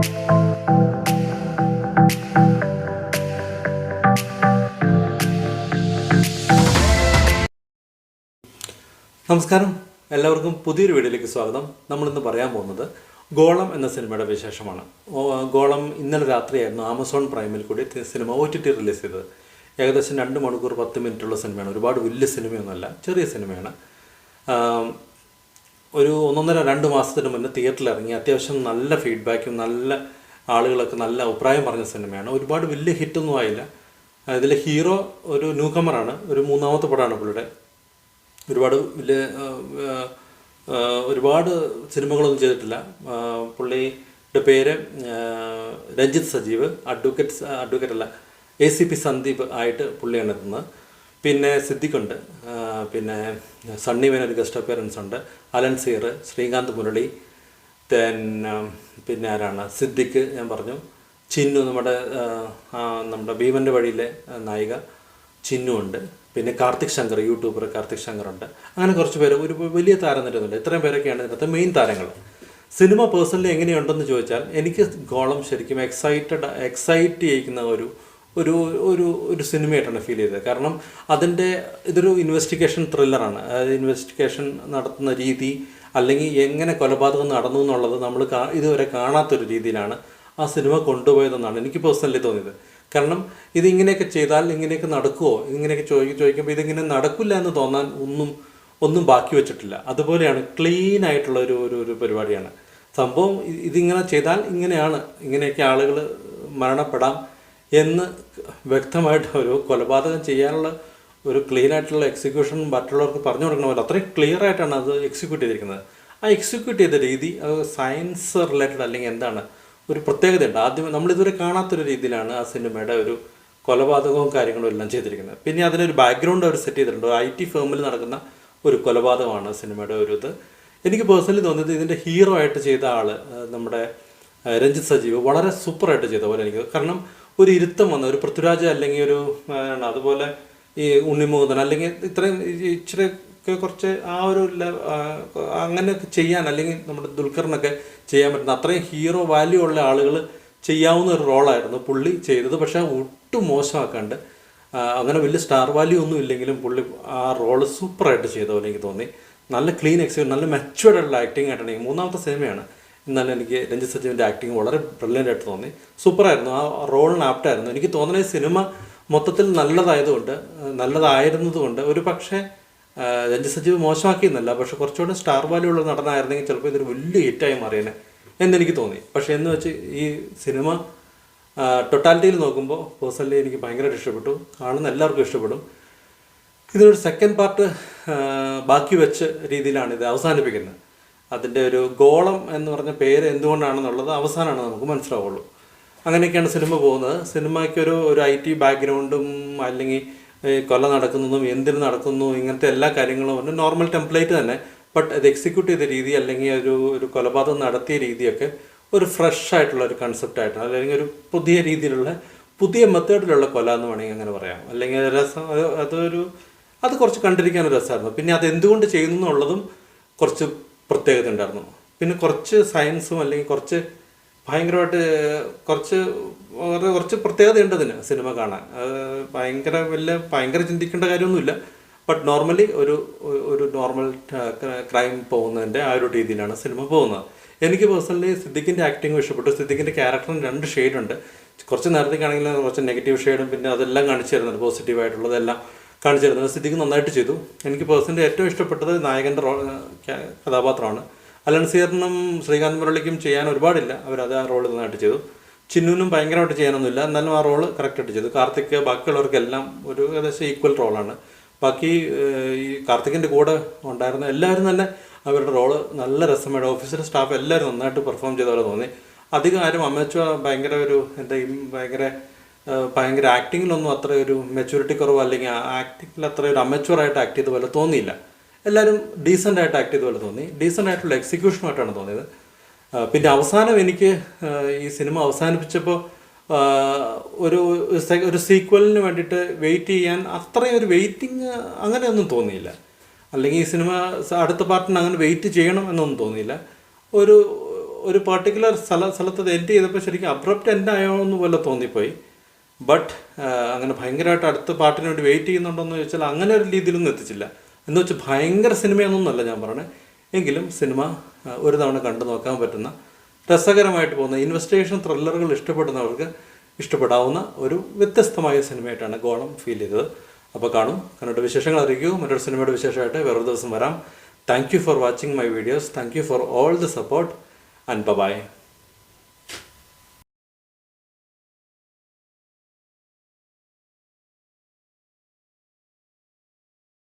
നമസ്കാരം, എല്ലാവർക്കും പുതിയൊരു വീഡിയോയിലേക്ക് സ്വാഗതം. നമ്മളിന്ന് പറയാൻ പോകുന്നത് ഗോളം എന്ന സിനിമയുടെ വിശേഷമാണ്. ഗോളം ഇന്നലെ രാത്രിയായിരുന്നു ആമസോൺ പ്രൈമിൽ കൂടി സിനിമ OTT റിലീസ് ചെയ്തത്. ഏകദേശം 2 മണിക്കൂർ 10 മിനിറ്റുള്ള സിനിമയാണ്. ഒരുപാട് വലിയ സിനിമയൊന്നുമല്ല, ചെറിയ സിനിമയാണ്. ഒരു 1.5-2 മാസത്തിന് മുന്നേ തിയേറ്ററിൽ ഇറങ്ങി അത്യാവശ്യം നല്ല ഫീഡ്ബാക്കും നല്ല ആളുകളൊക്കെ നല്ല അഭിപ്രായം പറഞ്ഞ സിനിമയാണ്. ഒരുപാട് വലിയ ഹിറ്റൊന്നും ആയില്ല. ഇതിലെ ഹീറോ ഒരു ന്യൂ കമറാണ്. ഒരു 3ാമത്തെ പടമാണ് പുള്ളിയുടെ. ഒരുപാട് സിനിമകളൊന്നും ചെയ്തിട്ടില്ല. പുള്ളിയുടെ പേര് രഞ്ജിത്ത് സജീവ്, അഡ്വക്കേറ്റ് അല്ല, ACP സന്ദീപ് ആയിട്ട് പുള്ളിയാണ് എത്തുന്നത്. പിന്നെ സിദ്ദിഖുണ്ട്, പിന്നെ സണ്ണി വേനൊരു ഗസ്റ്റ് അപ്പിയറൻസ് ഉണ്ട്, അലൻസീർ, ശ്രീകാന്ത് മുരളി, പിന്നെ ആരാണ്, സിദ്ദിഖ് ഞാൻ പറഞ്ഞു, ചിന്നു, നമ്മുടെ ഭീമൻ്റെ വഴിയിലെ നായിക ചിന്നു ഉണ്ട്, പിന്നെ കാർത്തിക് ശങ്കർ, യൂട്യൂബർ കാർത്തിക് ശങ്കർ ഉണ്ട്. അങ്ങനെ കുറച്ച് പേര്, ഒരു വലിയ താരം നിരന്നുണ്ട്. ഇത്രയും പേരൊക്കെയാണ് ഇതിനകത്ത് മെയിൻ താരങ്ങൾ. സിനിമ പേഴ്സണലി എങ്ങനെയുണ്ടെന്ന് ചോദിച്ചാൽ എനിക്ക് ഗോളം ശരിക്കും എക്സൈറ്റ് ചെയ്യിക്കുന്ന ഒരു സിനിമയായിട്ടാണ് ഫീൽ ചെയ്തത്. കാരണം ഇതൊരു ഇൻവെസ്റ്റിഗേഷൻ ത്രില്ലറാണ്. അതായത് ഇൻവെസ്റ്റിഗേഷൻ നടത്തുന്ന രീതി, അല്ലെങ്കിൽ എങ്ങനെ കൊലപാതകം നടന്നു എന്നുള്ളത് നമ്മൾ ഇതുവരെ കാണാത്തൊരു രീതിയിലാണ് ആ സിനിമ കൊണ്ടുപോയതെന്നാണ് എനിക്ക് പേഴ്സണലി തോന്നിയത്. കാരണം ഇതിങ്ങനെയൊക്കെ ചെയ്താൽ ഇങ്ങനെയൊക്കെ നടക്കുമോ, ഇങ്ങനെയൊക്കെ ചോദിക്കുമ്പോൾ ഇതിങ്ങനെ നടക്കില്ല എന്ന് തോന്നാൻ ഒന്നും ബാക്കി വെച്ചിട്ടില്ല. അതുപോലെയാണ്, ക്ലീൻ ആയിട്ടുള്ള ഒരു പരിപാടിയാണ് സംഭവം. ഇതിങ്ങനെ ചെയ്താൽ ഇങ്ങനെയൊക്കെ ആളുകൾ മരണപ്പെടാം എന്ന് വ്യക്തമായിട്ട് ഒരു കൊലപാതകം ചെയ്യാനുള്ള ഒരു ക്ലീൻ ആയിട്ടുള്ള എക്സിക്യൂഷൻ മറ്റുള്ളവർക്ക് പറഞ്ഞു കൊടുക്കണ പോലെ അത്രയും ക്ലിയർ ആയിട്ടാണ് അത് എക്സിക്യൂട്ട് ചെയ്തിരിക്കുന്നത്. ആ എക്സിക്യൂട്ട് ചെയ്ത രീതി സയൻസ് റിലേറ്റഡ് അല്ലെങ്കിൽ എന്താണ് ഒരു പ്രത്യേകതയുണ്ട്. ആദ്യം നമ്മളിതുവരെ കാണാത്തൊരു രീതിയിലാണ് ആ സിനിമയുടെ ഒരു കൊലപാതകവും കാര്യങ്ങളും എല്ലാം ചെയ്തിരിക്കുന്നത്. പിന്നെ അതിനൊരു ബാക്ക്ഗ്രൗണ്ട് അവർ സെറ്റ് ചെയ്തിട്ടുണ്ട്. IT ഫേമിൽ നടക്കുന്ന ഒരു കൊലപാതകമാണ് സിനിമയുടെ ഒരു ഇത്. എനിക്ക് പേഴ്സണലി തോന്നിയത് ഇതിൻ്റെ ഹീറോ ആയിട്ട് ചെയ്ത ആൾ നമ്മുടെ രഞ്ജിത്ത് സജീവ് വളരെ സൂപ്പറായിട്ട് ചെയ്ത പോലെ എനിക്ക്. കാരണം ഒരു ഇരുത്തം വന്ന ഒരു പൃഥ്വിരാജ് അല്ലെങ്കിൽ അതുപോലെ ഈ ഉണ്ണിമുകുന്ദൻ അല്ലെങ്കിൽ ഇത്രയും ഇച്ചിരിയൊക്കെ കുറച്ച് ആ ഒരു അങ്ങനെയൊക്കെ ചെയ്യാൻ, അല്ലെങ്കിൽ നമ്മുടെ ദുൽഖറിനൊക്കെ ചെയ്യാൻ പറ്റുന്ന അത്രയും ഹീറോ വാല്യൂ ഉള്ള ആളുകൾ ചെയ്യാവുന്ന ഒരു റോളായിരുന്നു പുള്ളി ചെയ്തത്. പക്ഷേ ഒട്ടും മോശമാക്കാണ്ട്, അങ്ങനെ വലിയ സ്റ്റാർ വാല്യൂ ഒന്നും ഇല്ലെങ്കിലും പുള്ളി ആ റോള് സൂപ്പറായിട്ട് ചെയ്ത പോലെ എനിക്ക് തോന്നി. നല്ല ക്ലീൻ എക്സ്പീരിയൻസ്, നല്ല മെച്ചുവേർഡുള്ള ആക്ടിങ് ആയിട്ടാണ്. 3ാമത്തെ സിനിമയാണ്, എന്നാലും എനിക്ക് രഞ്ജിത്ത് സജീവിൻ്റെ ആക്ടിങ് വളരെ ബ്രില്യൻ്റ് ആയിട്ട് തോന്നി. സൂപ്പറായിരുന്നു, ആ റോളിന് ആപ്റ്റായിരുന്നു. എനിക്ക് തോന്നുന്നത് സിനിമ മൊത്തത്തിൽ നല്ലതായിരുന്നതുകൊണ്ട് ഒരു പക്ഷേ രഞ്ജിത്ത് സജീവ് മോശമാക്കിയെന്നല്ല, പക്ഷെ കുറച്ചുകൂടെ സ്റ്റാർ വാല്യൂ ഉള്ള നടനായിരുന്നെങ്കിൽ ചിലപ്പോൾ ഇതൊരു വലിയ ഹിറ്റായി മാറിയേനെ എന്നെനിക്ക് തോന്നി. പക്ഷേ എന്ന് വെച്ച് ഈ സിനിമ ടോട്ടാലിറ്റിയിൽ നോക്കുമ്പോൾ പേഴ്സണലി എനിക്ക് ഭയങ്കരമായിട്ട് ഇഷ്ടപ്പെട്ടു. കാണുന്ന എല്ലാവർക്കും ഇഷ്ടപ്പെടും. ഇതിനൊരു സെക്കൻഡ് പാർട്ട് ബാക്കി വെച്ച രീതിയിലാണ് ഇത് അവസാനിപ്പിക്കുന്നത്. അതിൻ്റെ ഒരു ഗോളം എന്ന് പറഞ്ഞ പേര് എന്തുകൊണ്ടാണെന്നുള്ളത് അവസാനമാണ് നമുക്ക് മനസ്സിലാവുള്ളൂ. അങ്ങനെയൊക്കെയാണ് സിനിമ പോകുന്നത്. സിനിമയ്ക്കൊരു IT ബാക്ക്ഗ്രൗണ്ടും അല്ലെങ്കിൽ കൊല നടക്കുന്നതും എന്തിനു നടക്കുന്നു ഇങ്ങനത്തെ എല്ലാ കാര്യങ്ങളും ഒരു നോർമൽ ടെംപ്ലേറ്റ് തന്നെ. ബട്ട് അത് എക്സിക്യൂട്ട് ചെയ്ത രീതി, അല്ലെങ്കിൽ ഒരു കൊലപാതകം നടത്തിയ രീതിയൊക്കെ ഒരു ഫ്രഷ് ആയിട്ടുള്ള ഒരു കൺസെപ്റ്റായിട്ടാണ്, അല്ലെങ്കിൽ ഒരു പുതിയ മെത്തേഡിലുള്ള കൊല എന്ന് വേണമെങ്കിൽ അങ്ങനെ പറയാം. അല്ലെങ്കിൽ അത് കുറച്ച് കണ്ടിരിക്കാനൊരു രസമായിരുന്നു. പിന്നെ അത് എന്തുകൊണ്ട് ചെയ്യുന്നു എന്നുള്ളതും കുറച്ച് പ്രത്യേകത ഉണ്ടായിരുന്നു. പിന്നെ കുറച്ച് സയൻസും അല്ലെങ്കിൽ കുറച്ച് ഭയങ്കരമായിട്ട് കുറച്ച് പ്രത്യേകതയുണ്ട് അതിന് സിനിമ കാണാൻ. ഭയങ്കര ചിന്തിക്കേണ്ട കാര്യമൊന്നുമില്ല. ബട്ട് നോർമലി ഒരു നോർമൽ ക്രൈം പോകുന്നതിൻ്റെ ആ ഒരു രീതിയിലാണ് സിനിമ പോകുന്നത്. എനിക്ക് പേഴ്സണലി സിദ്ദിഖിൻ്റെ ആക്ടിങ്ങും ഇഷ്ടപ്പെട്ടു. സിദ്ദിഖിൻ്റെ ക്യാരക്ടറിന് 2 ഷെയ്ഡുണ്ട്. കുറച്ച് നേരത്തേക്കാണെങ്കിൽ കുറച്ച് നെഗറ്റീവ് ഷെയ്ഡും പിന്നെ അതെല്ലാം കാണിച്ചു തരുന്നുണ്ട്, പോസിറ്റീവായിട്ടുള്ളതെല്ലാം കാണിച്ചു തരുന്നത്. സിദ്ദിഖ് നന്നായിട്ട് ചെയ്തു. എനിക്ക് പേഴ്സണലി ഏറ്റവും ഇഷ്ടപ്പെട്ടത് നായകൻ്റെ കഥാപാത്രമാണ്. അലൻസീറിനും ശ്രീകാന്ത് മുരളിക്കും ചെയ്യാൻ ഒരുപാടില്ല, അവരത് ആ റോള് നന്നായിട്ട് ചെയ്തു. ചിന്നുവിനും ഭയങ്കരമായിട്ട് ചെയ്യാനൊന്നുമില്ല, എന്നാലും ആ റോള് കറക്റ്റായിട്ട് ചെയ്തു. കാർത്തിക് ബാക്കിയുള്ളവർക്കെല്ലാം ഒരു ഏകദേശം ഈക്വൽ റോളാണ്. ബാക്കി ഈ കാർത്തികിൻ്റെ കൂടെ ഉണ്ടായിരുന്ന എല്ലാവരും തന്നെ അവരുടെ റോള് നല്ല രസമായിട്ട്, ഓഫീസിലെ സ്റ്റാഫ് എല്ലാവരും നന്നായിട്ട് പെർഫോം ചെയ്ത പോലെ തോന്നി. അധികം ആരും ഭയങ്കര ആക്ടിങ്ങിലൊന്നും അത്ര ഒരു മെച്യൂരിറ്റി കുറവോ അല്ലെങ്കിൽ ആക്ടിങ്ങിൽ അത്ര ഒരു അമച്വറായിട്ട് ആക്ട് ചെയ്ത പോലെ തോന്നിയില്ല. എല്ലാവരും ഡീസൻ്റായിട്ട് ആക്ട് ചെയ്ത പോലെ തോന്നി. ഡീസൻ്റായിട്ടുള്ള എക്സിക്യൂഷനുമായിട്ടാണ് തോന്നിയത്. പിന്നെ അവസാനം എനിക്ക് ഈ സിനിമ അവസാനിപ്പിച്ചപ്പോൾ ഒരു സീക്വലിന് വേണ്ടിയിട്ട് വെയിറ്റ് ചെയ്യാൻ അത്രയും ഒരു വെയിറ്റിംഗ് അങ്ങനെയൊന്നും തോന്നിയില്ല. അല്ലെങ്കിൽ ഈ സിനിമ അടുത്ത പാർട്ടിന് അങ്ങനെ വെയിറ്റ് ചെയ്യണം എന്നൊന്നും തോന്നിയില്ല. ഒരു പർട്ടിക്കുലർ സ്ഥലത്ത് എൻഡ് ചെയ്തപ്പോൾ ശരിക്കും അബ്രപ്റ്റ് എൻഡ് ആയോന്ന് പോലെ തോന്നിപ്പോയി. ബട്ട് അങ്ങനെ ഭയങ്കരമായിട്ട് അടുത്ത പാട്ടിന് വേണ്ടി വെയിറ്റ് ചെയ്യുന്നുണ്ടോയെന്ന് ചോദിച്ചാൽ അങ്ങനെ ഒരു രീതിയിലൊന്നും എത്തിച്ചില്ല. എന്ന് വെച്ചാൽ ഭയങ്കര സിനിമയൊന്നുമല്ല ഞാൻ പറയണേ. എങ്കിലും സിനിമ ഒരു തവണ കണ്ടു നോക്കാൻ പറ്റുന്ന രസകരമായിട്ട് പോകുന്ന ഇൻവെസ്റ്റിഗേഷൻ ത്രില്ലറുകൾ ഇഷ്ടപ്പെടുന്നവർക്ക് ഇഷ്ടപ്പെടാവുന്ന ഒരു വ്യത്യസ്തമായ സിനിമയായിട്ടാണ് ഗോളം ഫീൽ ചെയ്തത്. അപ്പോൾ കാണും, കന്നഡ വിശേഷങ്ങൾ അറിയിക്കൂ. മറ്റൊരു സിനിമയുടെ വിശേഷമായിട്ട് വേറൊരു ദിവസം വരാം. Thank you for watching my videos. Thank you for all the support and by.